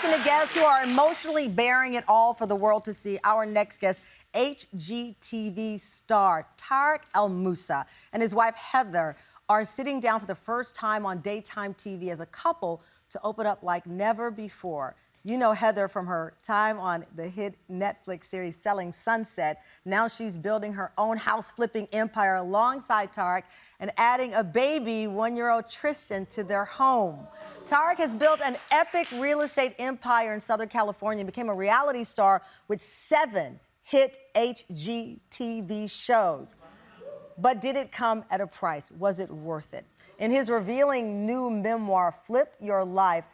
welcome to guests who are emotionally bearing it all for the world to see. Our next guest, HGTV star Tarek El Moussa and his wife Heather are sitting down for the first time on daytime TV as a couple to open up like never before. You know Heather from her time on the hit Netflix series Selling Sunset. Now she's building her own house-flipping empire alongside Tarek and adding a baby, 1-year-old Tristan, to their home. Tarek has built an epic real estate empire in Southern California and became a reality star with 7 hit HGTV shows. But did it come at a price? Was it worth it? In his revealing new memoir, Flip Your Life,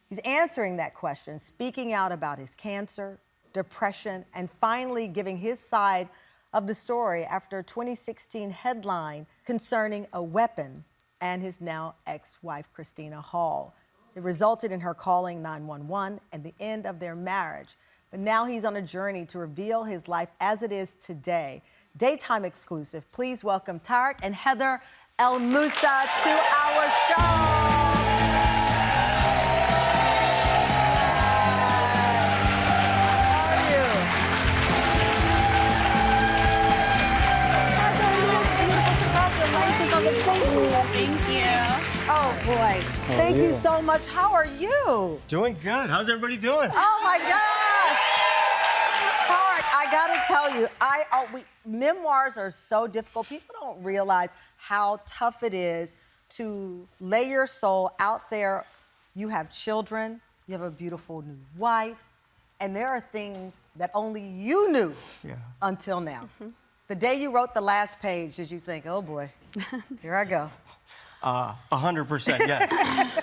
he's answering that question, speaking out about his cancer, depression, and finally giving his side of the story after a 2016 headline concerning a weapon and his now ex-wife, Christina Hall. It resulted in her calling 911 and the end of their marriage. But now he's on a journey to reveal his life as it is today. Daytime exclusive. Please welcome Tarek and Heather El Moussa to our show. Thank you. Oh, boy. Thank you so much. How are you? Doing good. How's everybody doing? Oh, my gosh. Tarek, I got to tell you, memoirs are so difficult. People don't realize how tough it is to lay your soul out there. You have children. You have a beautiful new wife. And there are things that only you knew until now. The day you wrote the last page, did you think, oh, boy, here I go? 100%, yes.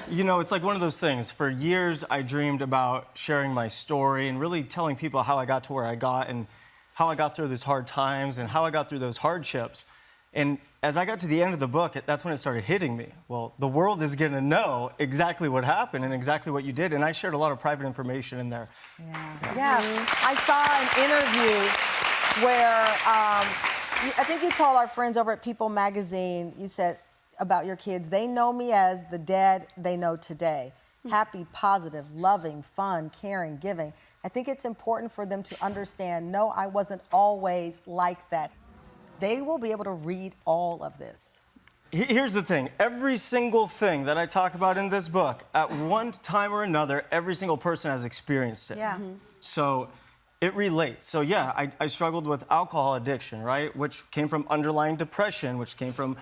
You know, it's like one of those things. For years, I dreamed about sharing my story and really telling people how I got to where I got and how I got through those hard times and how I got through those hardships. And as I got to the end of the book, that's when it started hitting me. Well, the world is going to know exactly what happened and exactly what you did. And I shared a lot of private information in there. Yeah. I saw an interview where I think you told our friends over at People magazine, you said about your kids, they know me as the dad they know today. Happy, positive, loving, fun, caring, giving. I think it's important for them to understand, no, I wasn't always like that. They will be able to read all of this. Here's the thing. Every single thing that I talk about in this book, at one time or another, every single person has experienced it. Yeah. So it relates. So yeah, I struggled with alcohol addiction, right? Which came from underlying depression, which came from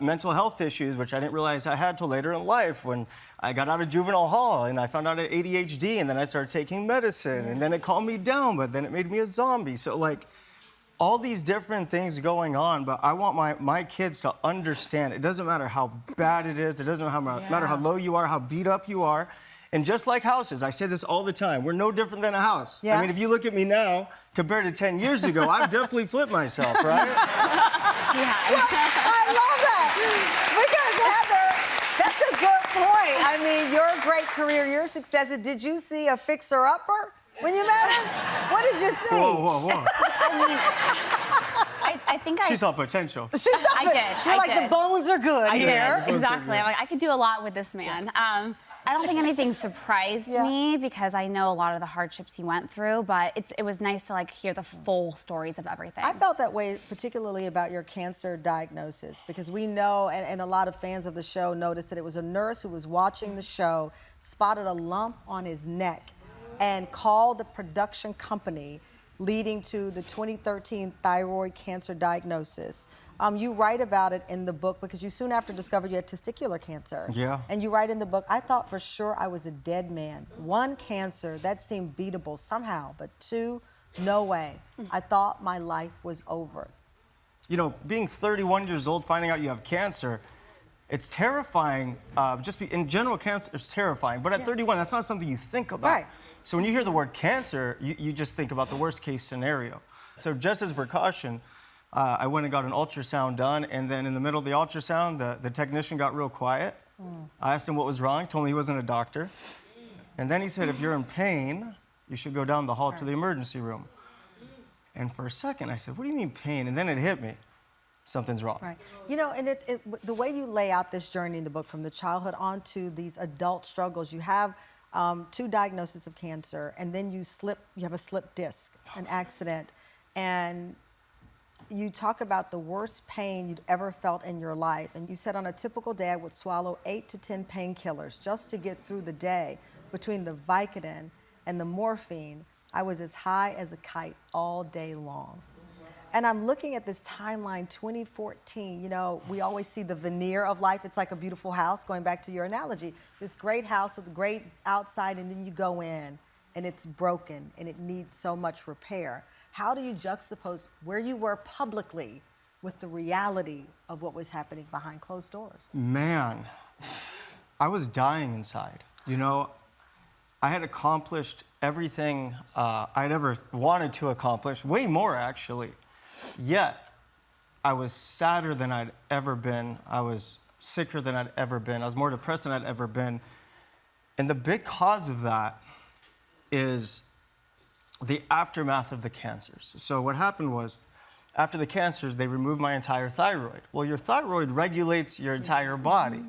mental health issues, which I didn't realize I had till later in life when I got out of juvenile hall and I found out I had ADHD and then I started taking medicine and then it calmed me down, but then it made me a zombie. So like all these different things going on, but I want my kids to understand it doesn't matter how bad it is, it doesn't matter how low you are, how beat up you are. And just like houses, I say this all the time, we're no different than a house. Yeah. I mean, if you look at me now, compared to 10 years ago, I've definitely flipped myself, right? I love that. Because, Heather, that's a good point. I mean, your great career, your successes, did you see a fixer-upper when you met him? What did you see? Whoa. I think She saw potential. I did. You're like, the bones are good here. Exactly. I'm like, I could do a lot with this man. I don't think anything surprised me because I know a lot of the hardships he went through, but it was nice to like hear the full stories of everything. I felt that way particularly about your cancer diagnosis because we know, and a lot of fans of the show noticed that it was a nurse who was watching the show, spotted a lump on his neck, and called the production company leading to the 2013 thyroid cancer diagnosis. You write about it in the book because you soon after discovered you had testicular cancer. Yeah. And you write in the book, I thought for sure I was a dead man. 1, cancer, that seemed beatable somehow, but 2, no way. I thought my life was over. You know, being 31 years old, finding out you have cancer, it's terrifying. In general, cancer is terrifying. But at 31, that's not something you think about. Right. So when you hear the word cancer, you just think about the worst case scenario. So just as precaution, I went and got an ultrasound done, and then in the middle of the ultrasound, the technician got real quiet. I asked him what was wrong, told me he wasn't a doctor. And then he said, if you're in pain, you should go down the hall to the emergency room. And for a second, I said, what do you mean pain? And then it hit me. Something's wrong. Right. You know, and the way you lay out this journey in the book, from the childhood on to these adult struggles, you have 2 diagnoses of cancer, and then you have a slip disc, an accident, and you talk about the worst pain you'd ever felt in your life. And you said on a typical day, I would swallow 8 to 10 painkillers just to get through the day. Between the Vicodin and the morphine, I was as high as a kite all day long. And I'm looking at this timeline, 2014. You know, we always see the veneer of life. It's like a beautiful house, going back to your analogy. This great house with a great outside, and then you go in, and it's broken, and it needs so much repair. How do you juxtapose where you were publicly with the reality of what was happening behind closed doors? Man, I was dying inside. You know, I had accomplished everything I'd ever wanted to accomplish, way more actually. Yet, I was sadder than I'd ever been. I was sicker than I'd ever been. I was more depressed than I'd ever been. And the big cause of that is the aftermath of the cancers. So what happened was, after the cancers, they removed my entire thyroid. Well, your thyroid regulates your entire body.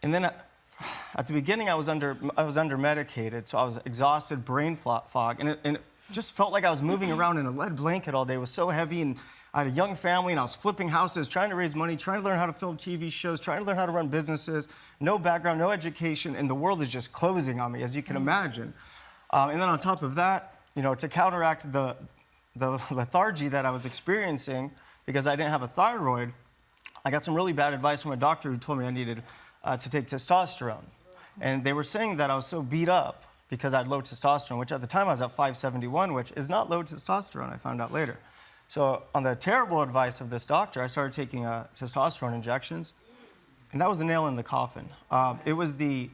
And then at the beginning, I was under medicated, so I was exhausted, brain fog, and it just felt like I was moving around in a lead blanket all day. It was so heavy, and I had a young family, and I was flipping houses, trying to raise money, trying to learn how to film TV shows, trying to learn how to run businesses, no background, no education, and the world is just closing on me, as you can imagine. And then on top of that, you know, to counteract the lethargy that I was experiencing because I didn't have a thyroid, I got some really bad advice from a doctor who told me I needed to take testosterone. And they were saying that I was so beat up because I had low testosterone, which at the time I was at 571, which is not low testosterone, I found out later. So on the terrible advice of this doctor, I started taking testosterone injections, and that was the nail in the coffin. It was the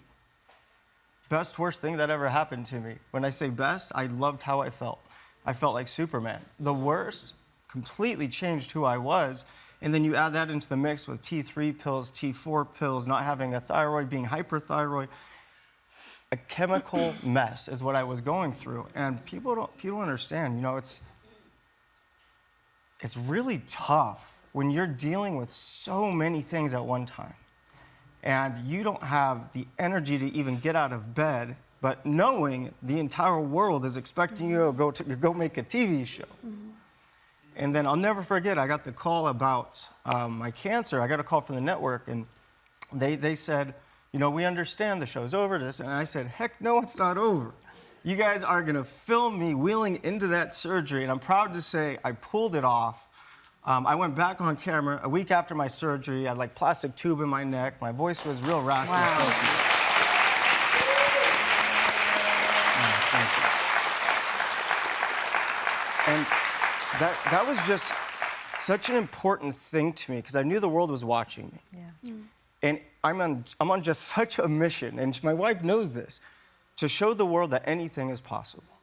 best, worst thing that ever happened to me. When I say best, I loved how I felt. I felt like Superman. The worst completely changed who I was. And then you add that into the mix with T3 pills, T4 pills, not having a thyroid, being hyperthyroid. A chemical mess is what I was going through. And people don't understand, you know, it's really tough when you're dealing with so many things at one time. And you don't have the energy to even get out of bed, but knowing the entire world is expecting you to go make a TV show. And then I'll never forget, I got the call about my cancer. I got a call from the network, and they said, you know, we understand the show's over. And I said, heck no, it's not over. You guys are gonna film me wheeling into that surgery, and I'm proud to say I pulled it off. I went back on camera a week after my surgery. I had like plastic tube in my neck. My voice was real raspy. Wow. Thank you. And that was just such an important thing to me because I knew the world was watching me. Yeah. And I'm on just such a mission, and my wife knows this, to show the world that anything is possible.